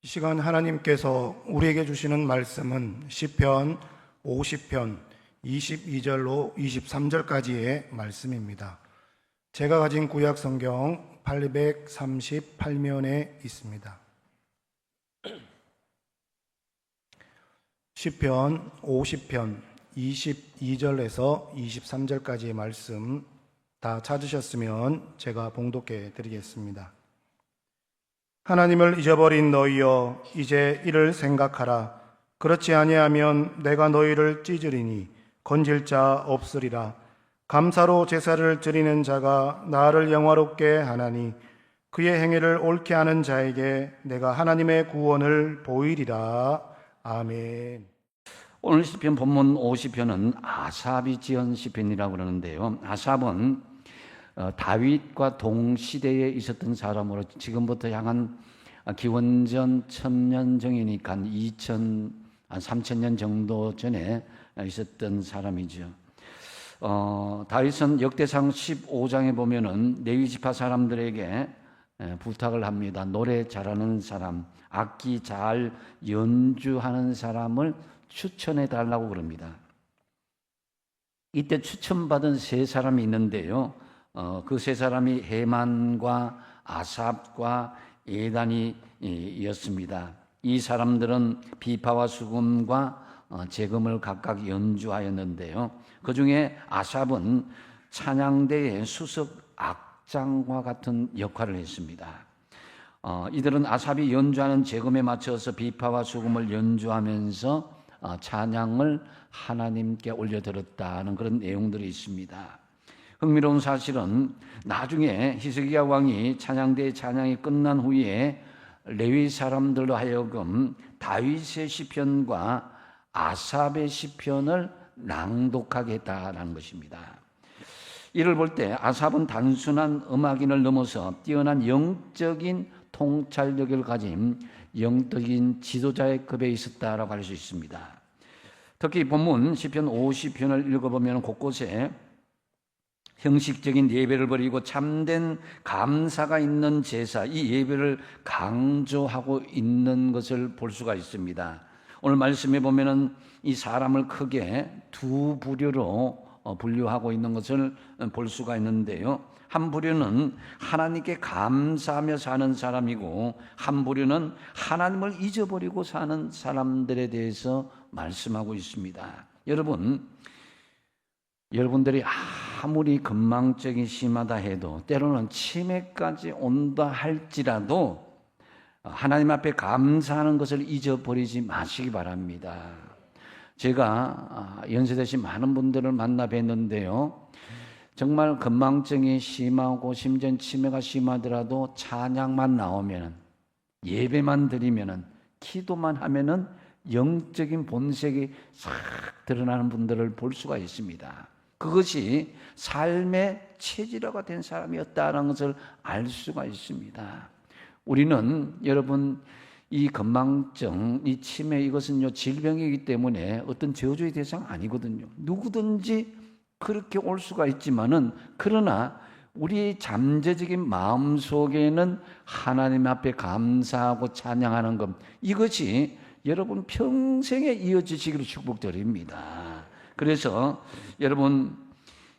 이 시간 하나님께서 우리에게 주시는 말씀은 시편 50편 22절로 23절까지의 말씀입니다. 제가 가진 구약 성경 838면에 있습니다. 시편 50편 22절에서 23절까지의 말씀 다 찾으셨으면 제가 봉독해 드리겠습니다. 하나님을 잊어버린 너희여, 이제 이를 생각하라. 그렇지 아니하면 내가 너희를 찢으리니 건질 자 없으리라. 감사로 제사를 드리는 자가 나를 영화롭게 하나니 그의 행위를 옳게 하는 자에게 내가 하나님의 구원을 보이리라. 아멘. 오늘 시편 본문 50편은 아삽이 지은 시편이라고 그러는데요. 아삽은 다윗과 동시대에 있었던 사람으로 지금부터 향한 기원전 1000년 전이니까 한 3000년 정도 전에 있었던 사람이죠. 다윗은 역대상 15장에 보면은 레위 지파 사람들에게 부탁을 합니다. 노래 잘하는 사람, 악기 잘 연주하는 사람을 추천해 달라고 그럽니다. 이때 추천받은 세 사람이 있는데요. 그 세 사람이 헤만과 아삽과 에단이었습니다. 이 사람들은 비파와 수금과 재금을 각각 연주하였는데요. 그 중에 아삽은 찬양대의 수석 악장과 같은 역할을 했습니다. 이들은 아삽이 연주하는 재금에 맞춰서 비파와 수금을 연주하면서 찬양을 하나님께 올려드렸다는 그런 내용들이 있습니다. 흥미로운 사실은 나중에 히스기야 왕이 찬양대의 찬양이 끝난 후에 레위 사람들로 하여금 다윗의 시편과 아삽의 시편을 낭독하게 했다는 것입니다. 이를 볼 때 아삽은 단순한 음악인을 넘어서 뛰어난 영적인 통찰력을 가진 영적인 지도자의 급에 있었다라고 할 수 있습니다. 특히 본문 시편 50편을 읽어보면 곳곳에 형식적인 예배를 버리고 참된 감사가 있는 제사, 이 예배를 강조하고 있는 것을 볼 수가 있습니다. 오늘 말씀에 보면은 이 사람을 크게 두 부류로 분류하고 있는 것을 볼 수가 있는데요. 한 부류는 하나님께 감사하며 사는 사람이고, 한 부류는 하나님을 잊어버리고 사는 사람들에 대해서 말씀하고 있습니다. 여러분들이 아무리 건망증이 심하다 해도 때로는 치매까지 온다 할지라도 하나님 앞에 감사하는 것을 잊어버리지 마시기 바랍니다. 제가 연세대신 많은 분들을 만나 뵀는데요. 정말 건망증이 심하고 심지어 치매가 심하더라도 찬양만 나오면, 예배만 드리면, 기도만 하면 영적인 본색이 싹 드러나는 분들을 볼 수가 있습니다. 그것이 삶의 체질화가 된 사람이었다는 것을 알 수가 있습니다. 우리는 여러분, 이 건망증, 이 치매, 이것은요 질병이기 때문에 어떤 저주의 대상 아니거든요. 누구든지 그렇게 올 수가 있지만은, 그러나 우리의 잠재적인 마음 속에는 하나님 앞에 감사하고 찬양하는 것, 이것이 여러분 평생에 이어지시기를 축복드립니다. 그래서 여러분,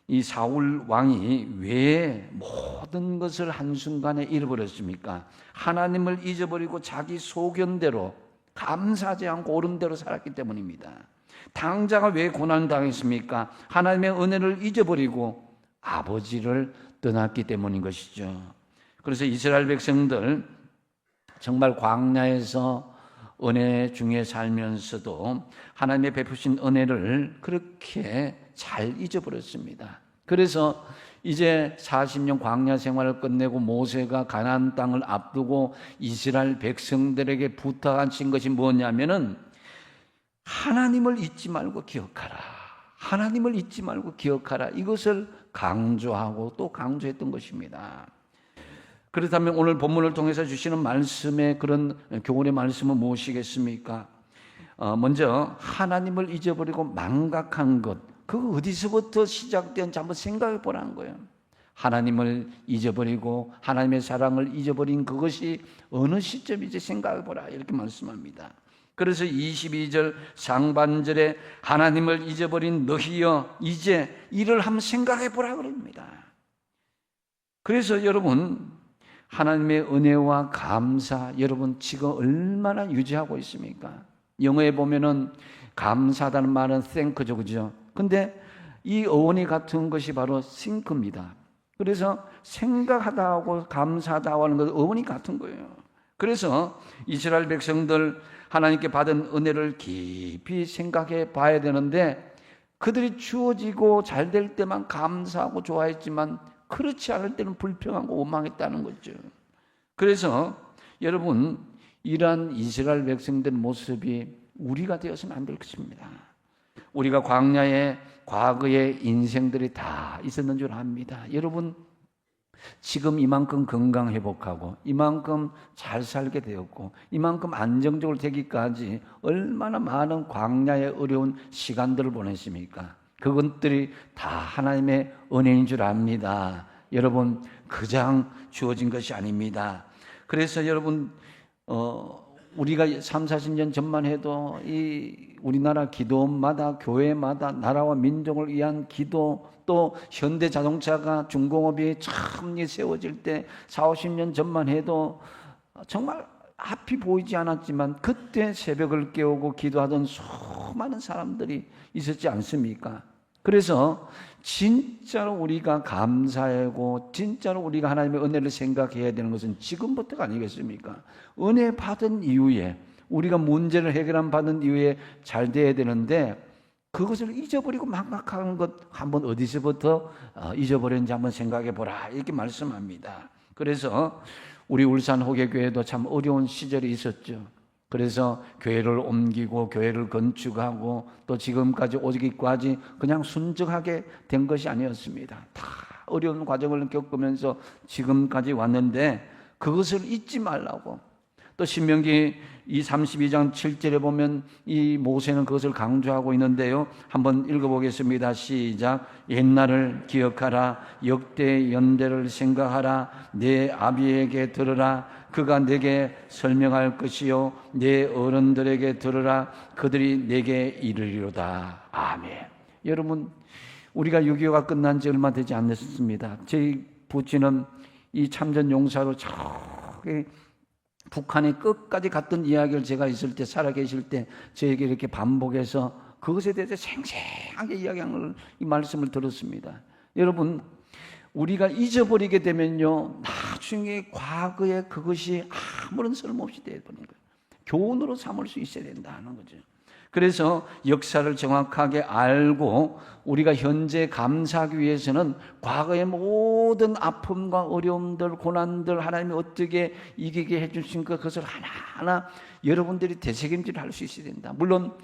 이 사울 왕이 왜 모든 것을 한순간에 잃어버렸습니까? 하나님을 잊어버리고 자기 소견대로, 감사하지 않고 옳은 대로 살았기 때문입니다. 당자가 왜 고난을 당했습니까? 하나님의 은혜를 잊어버리고 아버지를 떠났기 때문인 것이죠. 그래서 이스라엘 백성들 정말 광야에서 은혜 중에 살면서도 하나님의 베푸신 은혜를 그렇게 잘 잊어버렸습니다. 그래서 이제 40년 광야 생활을 끝내고 모세가 가나안 땅을 앞두고 이스라엘 백성들에게 부탁하신 것이 뭐냐면은 하나님을 잊지 말고 기억하라. 하나님을 잊지 말고 기억하라. 이것을 강조하고 또 강조했던 것입니다. 그렇다면 오늘 본문을 통해서 주시는 말씀의 그런 교훈의 말씀은 무엇이겠습니까? 먼저 하나님을 잊어버리고 망각한 것, 그거 어디서부터 시작되는지 한번 생각해 보라는 거예요. 하나님을 잊어버리고 하나님의 사랑을 잊어버린 그것이 어느 시점인지 생각해보라 이렇게 말씀합니다. 그래서 22절 상반절에 하나님을 잊어버린 너희여 이제 이를 한번 생각해보라 그럽니다. 그래서 여러분 하나님의 은혜와 감사 여러분 지금 얼마나 유지하고 있습니까? 영어에 보면은 감사하다는 말은 thank죠, 그죠? 근데 이 어원이 같은 것이 바로 think입니다. 그래서 생각하다 하고 감사하다 하는 것 어원이 같은 거예요. 그래서 이스라엘 백성들 하나님께 받은 은혜를 깊이 생각해 봐야 되는데 그들이 주어지고 잘 될 때만 감사하고 좋아했지만 그렇지 않을 때는 불평하고 원망했다는 거죠. 그래서 여러분 이러한 이스라엘 백성들 모습이 우리가 되어서는 안 될 것입니다. 우리가 광야에 과거의 인생들이 다 있었는 줄 압니다. 여러분 지금 이만큼 건강 회복하고 이만큼 잘 살게 되었고 이만큼 안정적으로 되기까지 얼마나 많은 광야의 어려운 시간들을 보냈습니까? 그것들이 다 하나님의 은혜인 줄 압니다. 여러분 그냥 주어진 것이 아닙니다. 그래서 여러분 우리가 30-40년 전만 해도 이 우리나라 기도원마다 교회마다 나라와 민족을 위한 기도 또 현대자동차가 중공업이 처음 세워질 때 40-50년 전만 해도 정말 앞이 보이지 않았지만 그때 새벽을 깨우고 기도하던 수많은 사람들이 있었지 않습니까? 그래서 진짜로 우리가 감사하고 진짜로 우리가 하나님의 은혜를 생각해야 되는 것은 지금부터가 아니겠습니까? 은혜 받은 이후에 우리가 문제를 해결한 받은 이후에 잘 돼야 되는데 그것을 잊어버리고 망각하는 것 한번 어디서부터 잊어버렸는지 한번 생각해 보라 이렇게 말씀합니다. 그래서 우리 울산 호계교회도 참 어려운 시절이 있었죠. 그래서 교회를 옮기고 교회를 건축하고 또 지금까지 오기까지 그냥 순적하게 된 것이 아니었습니다. 다 어려운 과정을 겪으면서 지금까지 왔는데 그것을 잊지 말라고. 또 신명기 32장 7절에 보면 이 모세는 그것을 강조하고 있는데요. 한번 읽어보겠습니다. 시작. 옛날을 기억하라. 역대 연대를 생각하라. 내 아비에게 들으라. 그가 내게 설명할 것이요 내 어른들에게 들으라. 그들이 내게 이르리로다. 아멘. 여러분 우리가 6.25가 끝난 지 얼마 되지 않았습니다. 저희 부친은 이 참전 용사로 저기 북한에 끝까지 갔던 이야기를 제가 있을 때 살아계실 때 저에게 이렇게 반복해서 그것에 대해서 생생하게 이야기하는 이 말씀을 들었습니다. 여러분 우리가 잊어버리게 되면요 나중에 과거에 그것이 아무런 쓸모없이 되어버리는 거예요. 교훈으로 삼을 수 있어야 된다는 거죠. 그래서 역사를 정확하게 알고 우리가 현재 감사하기 위해서는 과거의 모든 아픔과 어려움들, 고난들 하나님이 어떻게 이기게 해주신 그것을 하나하나 여러분들이 되새김질 할 수 있어야 된다. 물론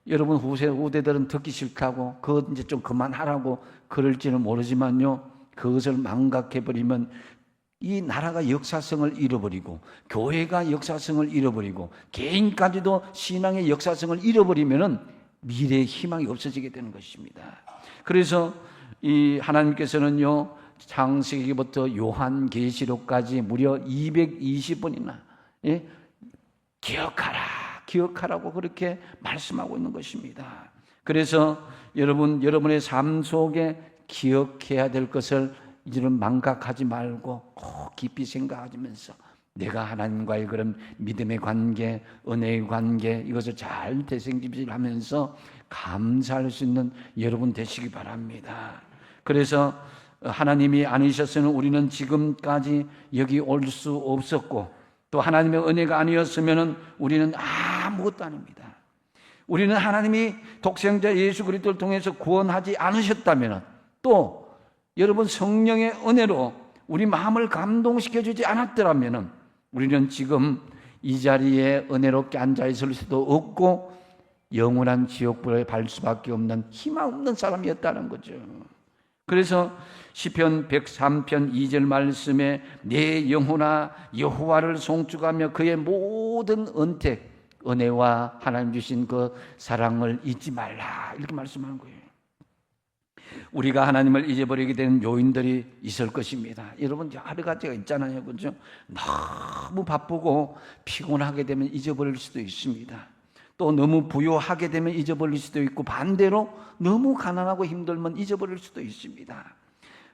여러분 후대들은 듣기 싫다고 그거 이제 좀 그만하라고 그럴지는 모르지만요 그것을 망각해버리면 이 나라가 역사성을 잃어버리고 교회가 역사성을 잃어버리고 개인까지도 신앙의 역사성을 잃어버리면은 미래의 희망이 없어지게 되는 것입니다. 그래서 이 하나님께서는요 창세기부터 요한계시록까지 무려 220번이나 기억하라고 그렇게 말씀하고 있는 것입니다. 그래서 여러분의 삶 속에 기억해야 될 것을 이제는 망각하지 말고 꼭 깊이 생각하면서 내가 하나님과의 그런 믿음의 관계, 은혜의 관계 이것을 잘 되새김질하면서 감사할 수 있는 여러분 되시기 바랍니다. 그래서 하나님이 아니셨으면 우리는 지금까지 여기 올 수 없었고 또 하나님의 은혜가 아니었으면 우리는 아무것도 아닙니다. 우리는 하나님이 독생자 예수 그리스도를 통해서 구원하지 않으셨다면 또 여러분 성령의 은혜로 우리 마음을 감동시켜주지 않았더라면 우리는 지금 이 자리에 은혜롭게 앉아있을 수도 없고 영원한 지옥불에 갈 수밖에 없는 희망 없는 사람이었다는 거죠. 그래서 시편 103편 2절 말씀에 내 영혼아 여호와를 송축하며 그의 모든 은택 은혜와 하나님 주신 그 사랑을 잊지 말라 이렇게 말씀하는 거예요. 우리가 하나님을 잊어버리게 되는 요인들이 있을 것입니다. 여러분 여러 가지가 있잖아요, 그렇죠? 너무 바쁘고 피곤하게 되면 잊어버릴 수도 있습니다. 또 너무 부유하게 되면 잊어버릴 수도 있고, 반대로 너무 가난하고 힘들면 잊어버릴 수도 있습니다.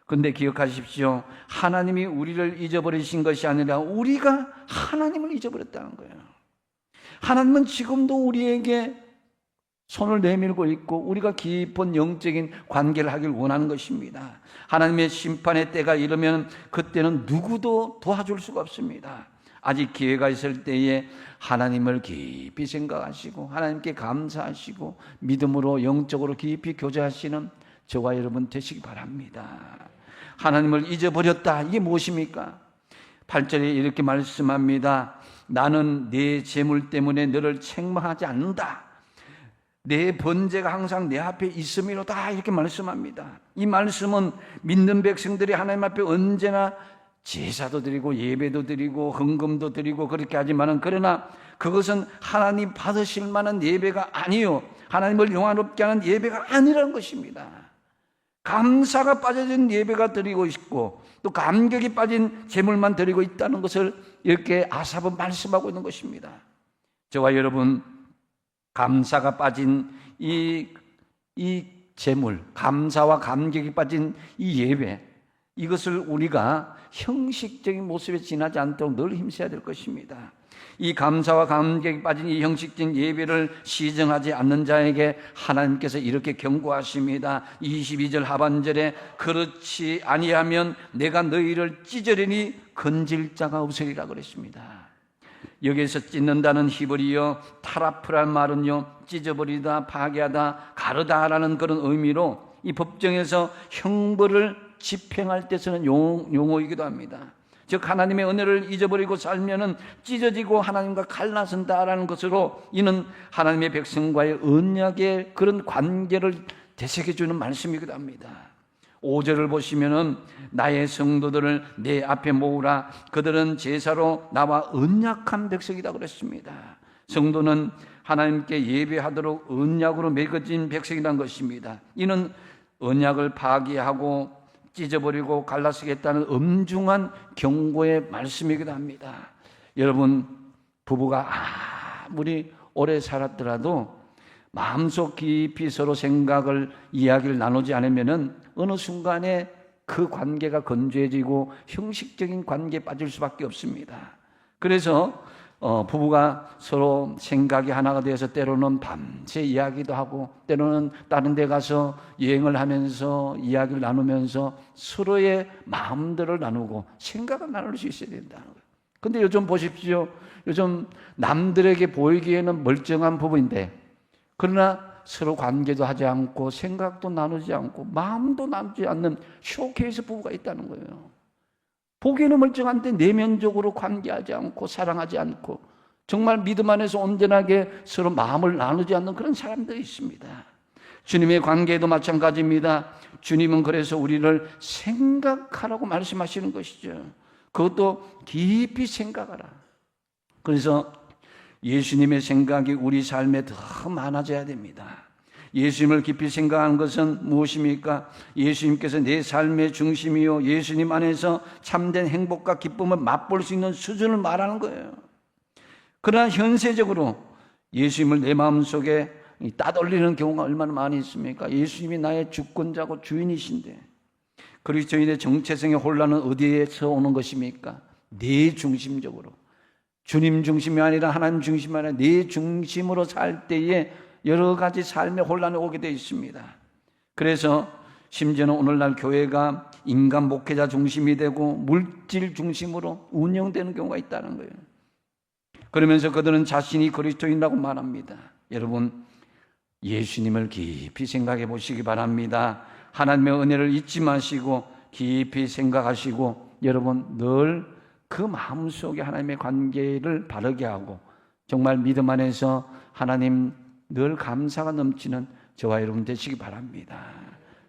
그런데 기억하십시오. 하나님이 우리를 잊어버리신 것이 아니라 우리가 하나님을 잊어버렸다는 거예요. 하나님은 지금도 우리에게 손을 내밀고 있고 우리가 깊은 영적인 관계를 하길 원하는 것입니다. 하나님의 심판의 때가 이르면 그때는 누구도 도와줄 수가 없습니다. 아직 기회가 있을 때에 하나님을 깊이 생각하시고 하나님께 감사하시고 믿음으로 영적으로 깊이 교제하시는 저와 여러분 되시기 바랍니다. 하나님을 잊어버렸다, 이게 무엇입니까? 8절에 이렇게 말씀합니다. 나는 내 재물 때문에 너를 책망하지 않는다. 내 번제가 항상 내 앞에 있음이로다, 이렇게 말씀합니다. 이 말씀은 믿는 백성들이 하나님 앞에 언제나 제사도 드리고 예배도 드리고 헌금도 드리고 그렇게 하지만은, 그러나 그것은 하나님 받으실 만한 예배가 아니요, 하나님을 영화롭게 하는 예배가 아니라는 것입니다. 감사가 빠져진 예배가 드리고 있고 또 감격이 빠진 제물만 드리고 있다는 것을 이렇게 아삽은 말씀하고 있는 것입니다. 저와 여러분, 감사가 빠진 이 제물, 감사와 감격이 빠진 이 예배, 이것을 우리가 형식적인 모습에 지나지 않도록 늘 힘써야 될 것입니다. 이 감사와 감격이 빠진 이 형식적인 예배를 시정하지 않는 자에게 하나님께서 이렇게 경고하십니다. 22절 하반절에 그렇지 아니하면 내가 너희를 찢으리니 건질 자가 없으리라 그랬습니다. 여기에서 찢는다는 히브리어 타라프란 말은요, 찢어버리다, 파괴하다, 가르다라는 그런 의미로 이 법정에서 형벌을 집행할 때 쓰는 용어이기도 합니다. 즉 하나님의 은혜를 잊어버리고 살면은 찢어지고 하나님과 갈라선다라는 것으로, 이는 하나님의 백성과의 언약의 그런 관계를 되새겨주는 말씀이기도 합니다. 5절을 보시면은 나의 성도들을 내 앞에 모으라, 그들은 제사로 나와 언약한 백성이다 그랬습니다. 성도는 하나님께 예배하도록 언약으로 맺어진 백성이라는 것입니다. 이는 언약을 파기하고 찢어버리고 갈라쓰겠다는 엄중한 경고의 말씀이기도 합니다. 여러분, 부부가 아무리 오래 살았더라도 마음속 깊이 서로 생각을, 이야기를 나누지 않으면은 어느 순간에 그 관계가 건조해지고 형식적인 관계에 빠질 수밖에 없습니다. 그래서 부부가 서로 생각이 하나가 되어서 때로는 밤새 이야기도 하고 때로는 다른 데 가서 여행을 하면서 이야기를 나누면서 서로의 마음들을 나누고 생각을 나눌 수 있어야 된다는 거예요. 근데 요즘 보십시오. 요즘 남들에게 보이기에는 멀쩡한 부부인데, 그러나 서로 관계도 하지 않고 생각도 나누지 않고 마음도 나누지 않는 쇼케이스 부부가 있다는 거예요. 보기에는 멀쩡한데 내면적으로 관계하지 않고 사랑하지 않고 정말 믿음 안에서 온전하게 서로 마음을 나누지 않는 그런 사람들이 있습니다. 주님의 관계도 마찬가지입니다. 주님은 그래서 우리를 생각하라고 말씀하시는 것이죠. 그것도 깊이 생각하라. 그래서 예수님의 생각이 우리 삶에 더 많아져야 됩니다. 예수님을 깊이 생각하는 것은 무엇입니까? 예수님께서 내 삶의 중심이요, 예수님 안에서 참된 행복과 기쁨을 맛볼 수 있는 수준을 말하는 거예요. 그러나 현세적으로 예수님을 내 마음속에 따돌리는 경우가 얼마나 많이 있습니까? 예수님이 나의 주권자고 주인이신데, 그리스도인의 정체성의 혼란은 어디에서 오는 것입니까? 내 중심적으로, 주님 중심이 아니라 하나님 중심이 아니라 내 중심으로 살 때에 여러 가지 삶의 혼란이 오게 되어 있습니다. 그래서 심지어는 오늘날 교회가 인간 목회자 중심이 되고 물질 중심으로 운영되는 경우가 있다는 거예요. 그러면서 그들은 자신이 그리스도인이라고 말합니다. 여러분, 예수님을 깊이 생각해 보시기 바랍니다. 하나님의 은혜를 잊지 마시고 깊이 생각하시고, 여러분 늘 그 마음속에 하나님의 관계를 바르게 하고 정말 믿음 안에서 하나님 늘 감사가 넘치는 저와 여러분 되시기 바랍니다.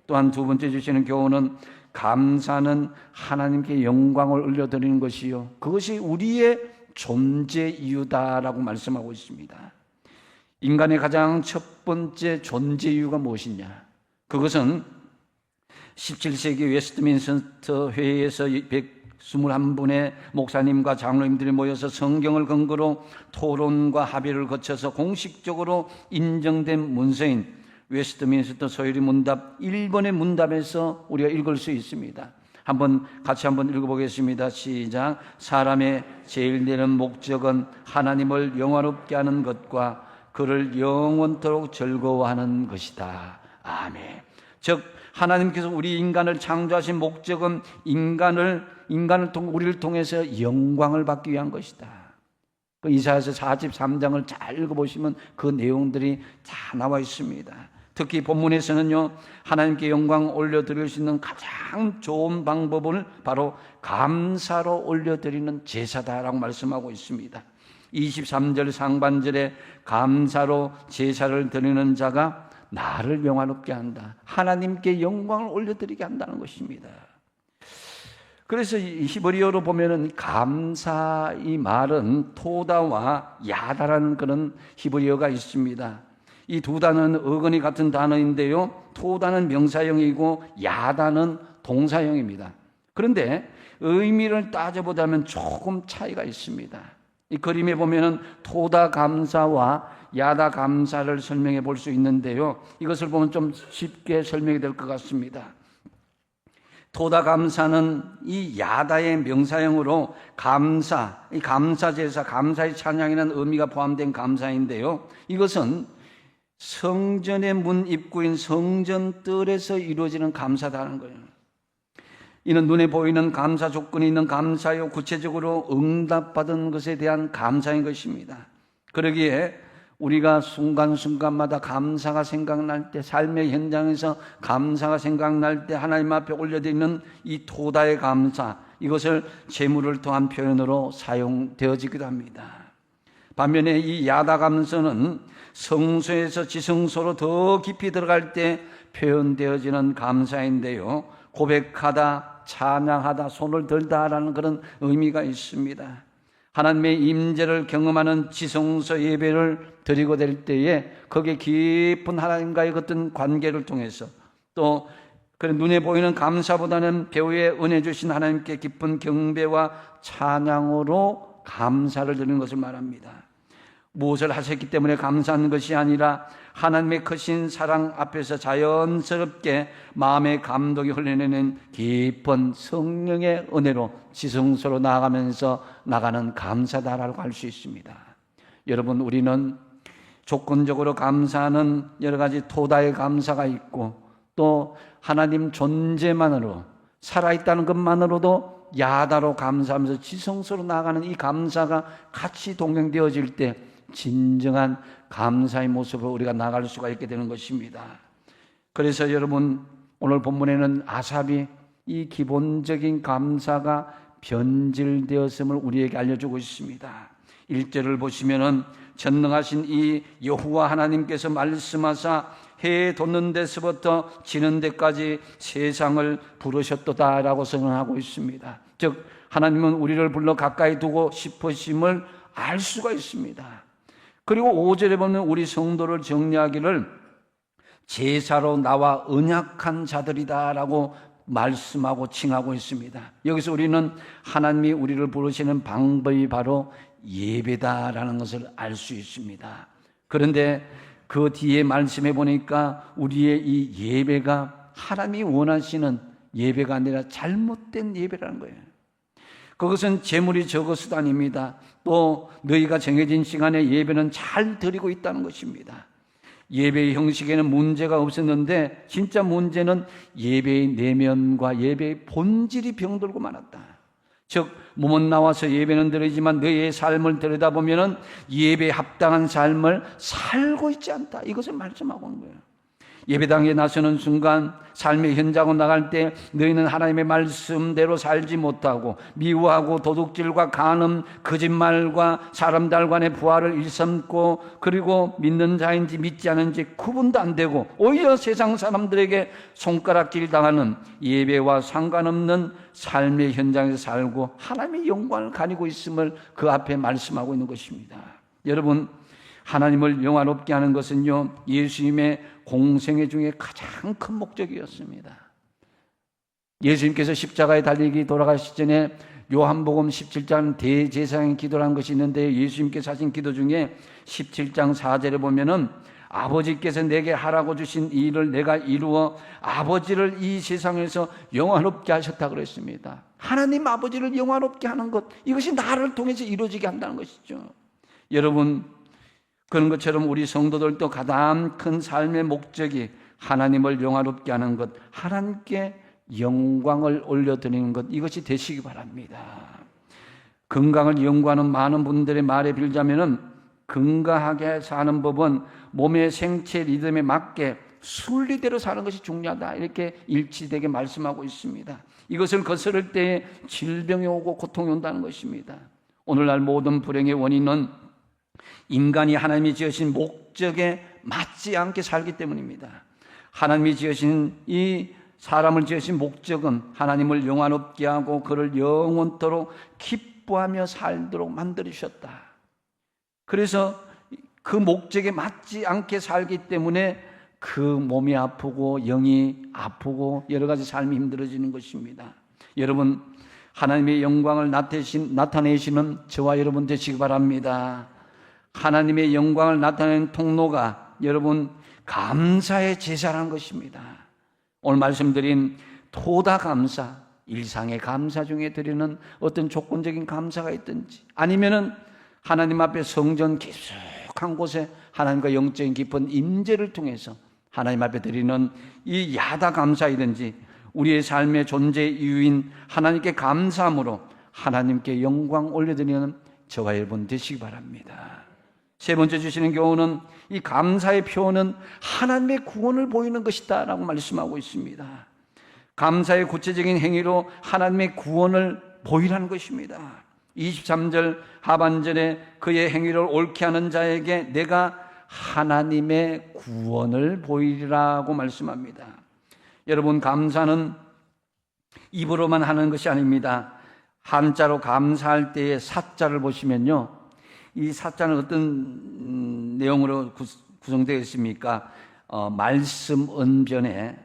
또한 두 번째 주시는 교훈은 감사는 하나님께 영광을 올려드리는 것이요, 그것이 우리의 존재 이유다라고 말씀하고 있습니다. 인간의 가장 첫 번째 존재 이유가 무엇이냐? 그것은 17세기 웨스트민스터 회의에서 121분의 목사님과 장로님들이 모여서 성경을 근거로 토론과 합의를 거쳐서 공식적으로 인정된 문서인 웨스트민스터 소요리 문답 1번의 문답에서 우리가 읽을 수 있습니다. 같이 한번 읽어보겠습니다. 시작. 사람의 제일 내는 목적은 하나님을 영화롭게 하는 것과 그를 영원토록 즐거워하는 것이다. 아멘. 즉 하나님께서 우리 인간을 창조하신 목적은 우리를 통해서 영광을 받기 위한 것이다. 그 이사야서 43장을 잘 읽어보시면 그 내용들이 다 나와 있습니다. 특히 본문에서는요, 하나님께 영광 올려드릴 수 있는 가장 좋은 방법을 바로 감사로 올려드리는 제사다라고 말씀하고 있습니다. 23절 상반절에 감사로 제사를 드리는 자가 나를 영화롭게 한다. 하나님께 영광을 올려드리게 한다는 것입니다. 그래서 히브리어로 보면은 감사 이 말은 토다와 야다라는 그런 히브리어가 있습니다. 이 두 단어는 어근이 같은 단어인데요. 토다는 명사형이고 야다는 동사형입니다. 그런데 의미를 따져보자면 조금 차이가 있습니다. 이 그림에 보면은 토다 감사와 야다 감사를 설명해 볼 수 있는데요. 이것을 보면 좀 쉽게 설명이 될 것 같습니다. 토다 감사는 이 야다의 명사형으로 이 감사제사, 감사의 찬양이라는 의미가 포함된 감사인데요. 이것은 성전의 문 입구인 성전뜰에서 이루어지는 감사다는 거예요. 이는 눈에 보이는 감사 조건이 있는 감사요, 구체적으로 응답받은 것에 대한 감사인 것입니다. 그러기에 우리가 순간순간마다 감사가 생각날 때, 삶의 현장에서 감사가 생각날 때 하나님 앞에 올려드리는 이 토다의 감사, 이것을 제물을 통한 표현으로 사용되어지기도 합니다. 반면에 이 야다 감사는 성소에서 지성소로 더 깊이 들어갈 때 표현되어지는 감사인데요, 고백하다, 찬양하다, 손을 들다라는 그런 의미가 있습니다. 하나님의 임재를 경험하는 지성소 예배를 드리고 될 때에 거기에 깊은 하나님과의 어떤 관계를 통해서 또 눈에 보이는 감사보다는 배후에 은혜 주신 하나님께 깊은 경배와 찬양으로 감사를 드리는 것을 말합니다. 무엇을 하셨기 때문에 감사하는 것이 아니라 하나님의 크신 사랑 앞에서 자연스럽게 마음의 감동이 흘러내는 깊은 성령의 은혜로 지성소로 나아가면서 나가는 감사다라고 할 수 있습니다. 여러분, 우리는 조건적으로 감사하는 여러 가지 토다의 감사가 있고 또 하나님 존재만으로 살아있다는 것만으로도 야다로 감사하면서 지성소로 나아가는 이 감사가 같이 동행되어질 때 진정한 감사의 모습으로 우리가 나갈 수가 있게 되는 것입니다. 그래서 여러분, 오늘 본문에는 아삽이 이 기본적인 감사가 변질되었음을 우리에게 알려주고 있습니다. 1절을 보시면은 전능하신 이 여호와 하나님께서 말씀하사 해 돋는 데서부터 지는 데까지 세상을 부르셨도다라고 선언하고 있습니다. 즉 하나님은 우리를 불러 가까이 두고 싶으심을 알 수가 있습니다. 그리고 5절에 보면 우리 성도를 정리하기를 제사로 나와 언약한 자들이다라고 말씀하고 칭하고 있습니다. 여기서 우리는 하나님이 우리를 부르시는 방법이 바로 예배다라는 것을 알 수 있습니다. 그런데 그 뒤에 말씀해 보니까 우리의 이 예배가 하나님이 원하시는 예배가 아니라 잘못된 예배라는 거예요. 그것은 재물이 적어서도 아닙니다. 또 너희가 정해진 시간에 예배는 잘 드리고 있다는 것입니다. 예배의 형식에는 문제가 없었는데 진짜 문제는 예배의 내면과 예배의 본질이 병들고 말았다. 즉 몸은 나와서 예배는 드리지만 너희의 삶을 들여다보면 예배에 합당한 삶을 살고 있지 않다. 이것을 말씀하고 있는 거예요. 예배당에 나서는 순간 삶의 현장으로 나갈 때 너희는 하나님의 말씀대로 살지 못하고 미워하고 도둑질과 간음, 거짓말과 사람들 간의 부활을 일삼고 그리고 믿는 자인지 믿지 않은지 구분도 안 되고 오히려 세상 사람들에게 손가락질 당하는 예배와 상관없는 삶의 현장에서 살고 하나님의 영광을 가리고 있음을 그 앞에 말씀하고 있는 것입니다. 여러분, 하나님을 영화롭게 하는 것은요, 예수님의 공생애 중에 가장 큰 목적이었습니다. 예수님께서 십자가에 달리기 돌아가시기 전에 요한복음 17장 대제사장의 기도라는 것이 있는데, 예수님께서 하신 기도 중에 17장 4절에 보면은 아버지께서 내게 하라고 주신 이 일을 내가 이루어 아버지를 이 세상에서 영화롭게 하셨다 그랬습니다. 하나님 아버지를 영화롭게 하는 것, 이것이 나를 통해서 이루어지게 한다는 것이죠. 여러분, 그런 것처럼 우리 성도들도 가장 큰 삶의 목적이 하나님을 영화롭게 하는 것, 하나님께 영광을 올려드리는 것, 이것이 되시기 바랍니다. 건강을 연구하는 많은 분들의 말에 빌자면은, 건강하게 사는 법은 몸의 생체 리듬에 맞게 순리대로 사는 것이 중요하다, 이렇게 일치되게 말씀하고 있습니다. 이것을 거스를 때에 질병이 오고 고통이 온다는 것입니다. 오늘날 모든 불행의 원인은 인간이 하나님이 지으신 목적에 맞지 않게 살기 때문입니다. 하나님이 지으신 이 사람을 지으신 목적은 하나님을 영화롭게 하고 그를 영원토록 기뻐하며 살도록 만들으셨다. 그래서 그 목적에 맞지 않게 살기 때문에 그 몸이 아프고 영이 아프고 여러 가지 삶이 힘들어지는 것입니다. 여러분, 하나님의 영광을 나타내시는 저와 여러분 되시기 바랍니다. 하나님의 영광을 나타내는 통로가 여러분 감사의 제사라는 것입니다. 오늘 말씀드린 토다 감사, 일상의 감사 중에 드리는 어떤 조건적인 감사가 있든지, 아니면은 하나님 앞에 성전 깊숙한 곳에 하나님과 영적인 깊은 임재를 통해서 하나님 앞에 드리는 이 야다 감사이든지, 우리의 삶의 존재 이유인 하나님께 감사함으로 하나님께 영광 올려드리는 저와 여러분 되시기 바랍니다. 세 번째 주시는 교훈은, 이 감사의 표현은 하나님의 구원을 보이는 것이다 라고 말씀하고 있습니다. 감사의 구체적인 행위로 하나님의 구원을 보이라는 것입니다. 23절 하반절에 그의 행위를 옳게 하는 자에게 내가 하나님의 구원을 보이리라고 말씀합니다. 여러분, 감사는 입으로만 하는 것이 아닙니다. 한자로 감사할 때의 사자를 보시면요, 이 사자는 어떤 내용으로 구성되어 있습니까? 말씀 언변에,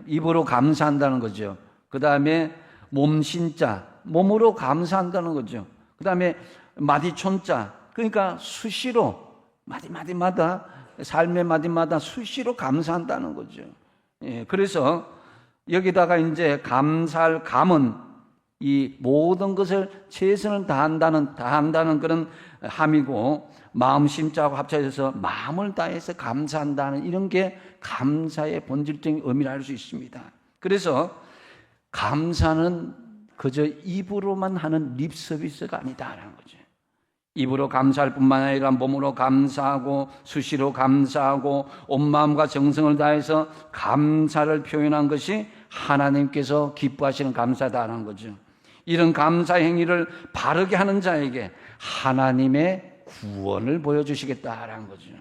입으로 감사한다는 거죠. 그 다음에 몸신자, 몸으로 감사한다는 거죠. 그 다음에 마디촌자, 그러니까 수시로 마디마다 삶의 마디마다 수시로 감사한다는 거죠. 그래서 여기다가 이제 감사할 감은 이 모든 것을 최선을 다한다는 그런 함이고, 마음심자하고 합쳐져서 마음을 다해서 감사한다는 이런 게 감사의 본질적인 의미를 알 수 있습니다. 그래서 감사는 그저 입으로만 하는 립 서비스가 아니다라는 거죠. 입으로 감사할 뿐만 아니라 몸으로 감사하고 수시로 감사하고 온 마음과 정성을 다해서 감사를 표현한 것이 하나님께서 기뻐하시는 감사다라는 거죠. 이런 감사 행위를 바르게 하는 자에게 하나님의 구원을 보여주시겠다라는 거죠.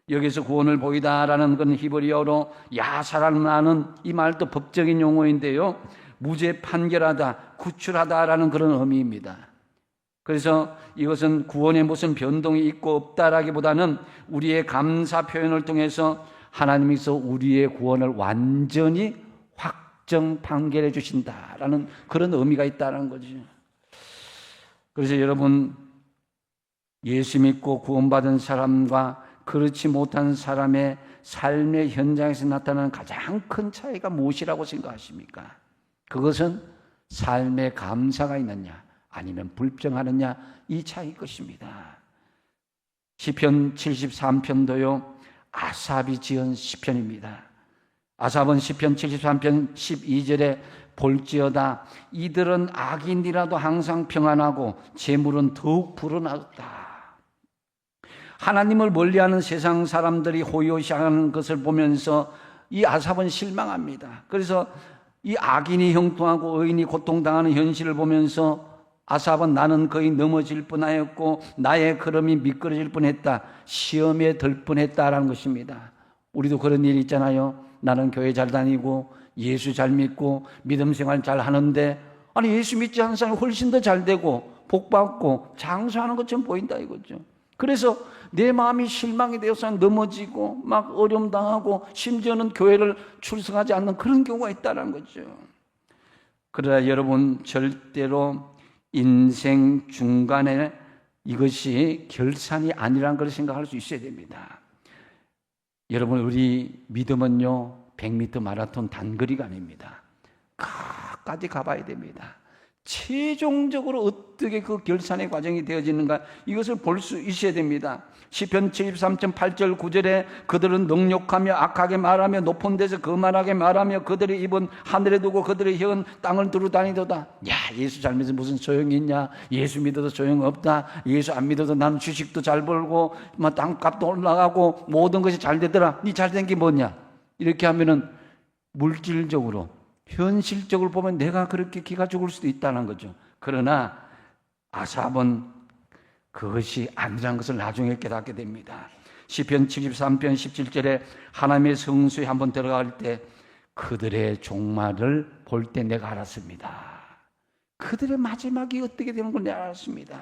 여기서 구원을 보이다라는 건 히브리어로 야사라는 이 말도 법적인 용어인데요, 무죄 판결하다, 구출하다라는 그런 의미입니다. 그래서 이것은 구원에 무슨 변동이 있고 없다라기보다는 우리의 감사 표현을 통해서 하나님께서 우리의 구원을 완전히 확정 판결해 주신다라는 그런 의미가 있다는 거죠. 그래서 여러분, 예수 믿고 구원받은 사람과 그렇지 못한 사람의 삶의 현장에서 나타나는 가장 큰 차이가 무엇이라고 생각하십니까? 그것은 삶의 감사가 있느냐 아니면 불평하느냐, 이 차이일 것입니다. 시편 73편도요 아삽이 지은 시편입니다. 아삽은 시편 73편 12절에 볼지어다 이들은 악인이라도 항상 평안하고 재물은 더욱 불어났다. 하나님을 멀리하는 세상 사람들이 호요시하는 것을 보면서 이 아삽은 실망합니다. 그래서 이 악인이 형통하고 의인이 고통당하는 현실을 보면서 아삽은 나는 거의 넘어질 뻔하였고 나의 걸음이 미끄러질 뻔했다, 시험에 들 뻔했다라는 것입니다. 우리도 그런 일이 있잖아요. 나는 교회 잘 다니고 예수 잘 믿고 믿음 생활 잘 하는데, 아니 예수 믿지 않는 사람이 훨씬 더 잘 되고 복받고 장수하는 것처럼 보인다 이거죠. 그래서 내 마음이 실망이 되어서 넘어지고 막 어려움 당하고 심지어는 교회를 출석하지 않는 그런 경우가 있다는 거죠. 그러나 여러분, 절대로 인생 중간에 이것이 결산이 아니라는 걸 생각할 수 있어야 됩니다. 여러분, 우리 믿음은요 100m 마라톤 단거리가 아닙니다. 끝까지 가봐야 됩니다. 최종적으로 어떻게 그 결산의 과정이 되어지는가, 이것을 볼 수 있어야 됩니다. 시편 73편 8절 9절에 그들은 능욕하며 악하게 말하며 높은 데서 거만하게 말하며 그들의 입은 하늘에 두고 그들의 혀는 땅을 두루 다니도다. 야, 예수 잘 믿어서 무슨 소용이 있냐, 예수 믿어도 소용없다, 예수 안 믿어도 나는 주식도 잘 벌고 땅값도 올라가고 모든 것이 잘 되더라, 니 잘 된 게 뭐냐, 이렇게 하면은 물질적으로 현실적으로 보면 내가 그렇게 기가 죽을 수도 있다는 거죠. 그러나 아삽은 그것이 아니라는 것을 나중에 깨닫게 됩니다. 시편 73편 17절에 하나님의 성소에 한번 들어갈 때 그들의 종말을 볼 때 내가 알았습니다. 그들의 마지막이 어떻게 되는 걸 내가 알았습니다.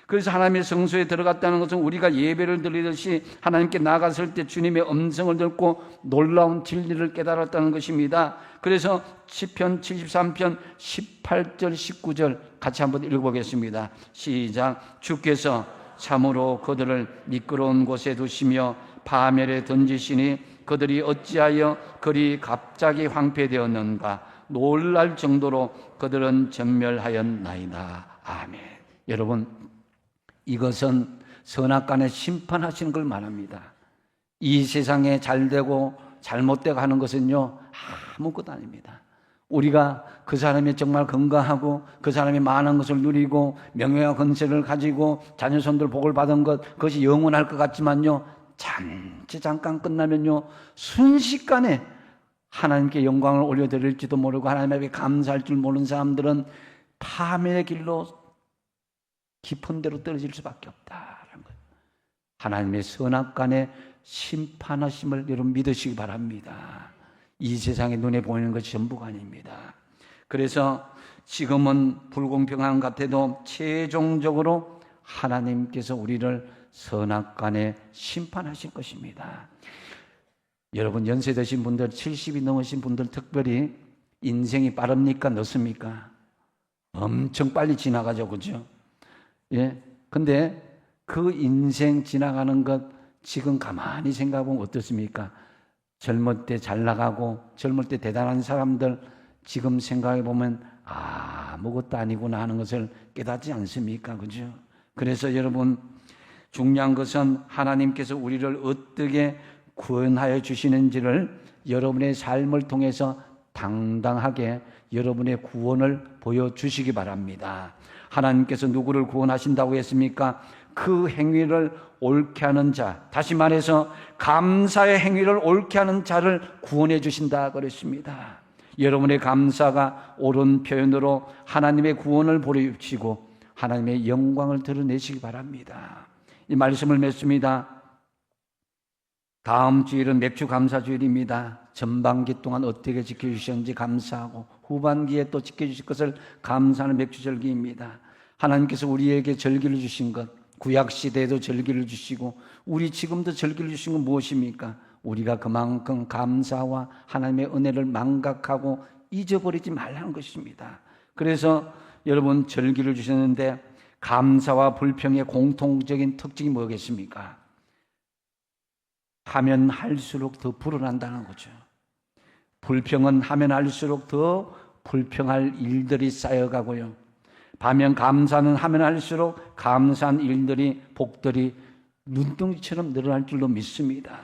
그래서 하나님의 성소에 들어갔다는 것은 우리가 예배를 드리듯이 하나님께 나아갔을 때 주님의 음성을 듣고 놀라운 진리를 깨달았다는 것입니다. 그래서 시편 73편 18절 19절 같이 한번 읽어보겠습니다. 시작. 주께서 참으로 그들을 미끄러운 곳에 두시며 파멸에 던지시니 그들이 어찌하여 그리 갑자기 황폐되었는가. 놀랄 정도로 그들은 전멸하였나이다. 아멘. 여러분, 이것은 선악간에 심판하시는 걸 말합니다. 이 세상에 잘되고 잘못되고 하는 것은요 아무것도 아닙니다. 우리가 그 사람이 정말 건강하고 그 사람이 많은 것을 누리고 명예와 건세를 가지고 자녀손들 복을 받은 것, 그것이 영원할 것 같지만요 잠깐 끝나면요 순식간에 하나님께 영광을 올려드릴지도 모르고 하나님 앞에 감사할 줄 모르는 사람들은 파멸의 길로 깊은 데로 떨어질 수밖에 없다라는 거예요. 하나님의 선악간에 심판하심을 여러분 믿으시기 바랍니다. 이 세상에 눈에 보이는 것이 전부가 아닙니다. 그래서 지금은 불공평한 것 같아도 최종적으로 하나님께서 우리를 선악간에 심판하실 것입니다. 여러분, 연세 드신 분들, 70이 넘으신 분들 특별히 인생이 빠릅니까? 늦습니까? 엄청 빨리 지나가죠, 그죠? 예. 근데 그 인생 지나가는 것 지금 가만히 생각해보면 어떻습니까? 젊을 때 잘 나가고 젊을 때 대단한 사람들 지금 생각해보면 아무것도 아니구나 하는 것을 깨닫지 않습니까? 그죠? 그래서 여러분, 중요한 것은 하나님께서 우리를 어떻게 구원하여 주시는지를 여러분의 삶을 통해서 당당하게 여러분의 구원을 보여주시기 바랍니다. 하나님께서 누구를 구원하신다고 했습니까? 그 행위를 옳게 하는 자, 다시 말해서 감사의 행위를 옳게 하는 자를 구원해 주신다 그랬습니다. 여러분의 감사가 옳은 표현으로 하나님의 구원을 보여주시고 하나님의 영광을 드러내시기 바랍니다. 이 말씀을 맺습니다. 다음 주일은 맥주 감사주일입니다. 전반기 동안 어떻게 지켜주셨는지 감사하고 후반기에 또 지켜주실 것을 감사하는 맥주절기입니다. 하나님께서 우리에게 절기를 주신 것, 구약시대에도 절기를 주시고 우리 지금도 절기를 주신 건 무엇입니까? 우리가 그만큼 감사와 하나님의 은혜를 망각하고 잊어버리지 말라는 것입니다. 그래서 여러분, 절기를 주셨는데 감사와 불평의 공통적인 특징이 뭐겠습니까? 하면 할수록 더 불어난다는 거죠. 불평은 하면 할수록 더 불평할 일들이 쌓여가고요. 반면 감사는 하면 할수록 감사한 일들이, 복들이 눈덩이처럼 늘어날 줄로 믿습니다.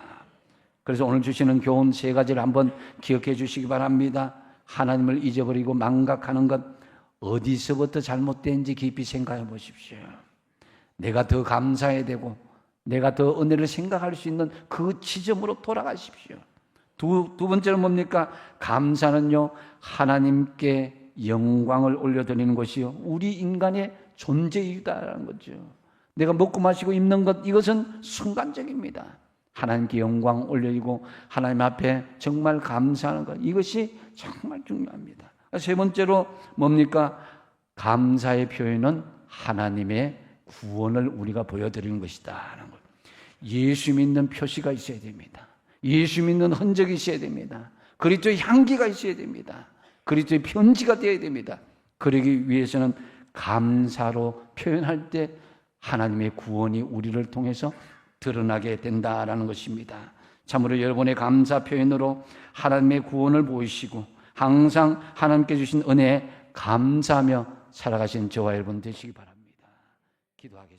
그래서 오늘 주시는 교훈 3가지를 한번 기억해 주시기 바랍니다. 하나님을 잊어버리고 망각하는 것, 어디서부터 잘못된지 깊이 생각해 보십시오. 내가 더 감사해야 되고 내가 더 은혜를 생각할 수 있는 그 지점으로 돌아가십시오. 두 번째는 뭡니까? 감사는요, 하나님께 영광을 올려드리는 것이요, 우리 인간의 존재이다라는 거죠. 내가 먹고 마시고 입는 것, 이것은 순간적입니다. 하나님께 영광 올려드리고 하나님 앞에 정말 감사하는 것, 이것이 정말 중요합니다. 3번째로 뭡니까? 감사의 표현은 하나님의 구원을 우리가 보여드리는 것이다라는 것. 예수 믿는 표시가 있어야 됩니다. 예수 믿는 흔적이 있어야 됩니다. 그리스도의 향기가 있어야 됩니다. 그리스도의 편지가 되어야 됩니다. 그러기 위해서는 감사로 표현할 때 하나님의 구원이 우리를 통해서 드러나게 된다라는 것입니다. 참으로 여러분의 감사 표현으로 하나님의 구원을 보이시고 항상 하나님께 주신 은혜에 감사하며 살아가신 저와 여러분 되시기 바랍니다. 기도하겠습니다.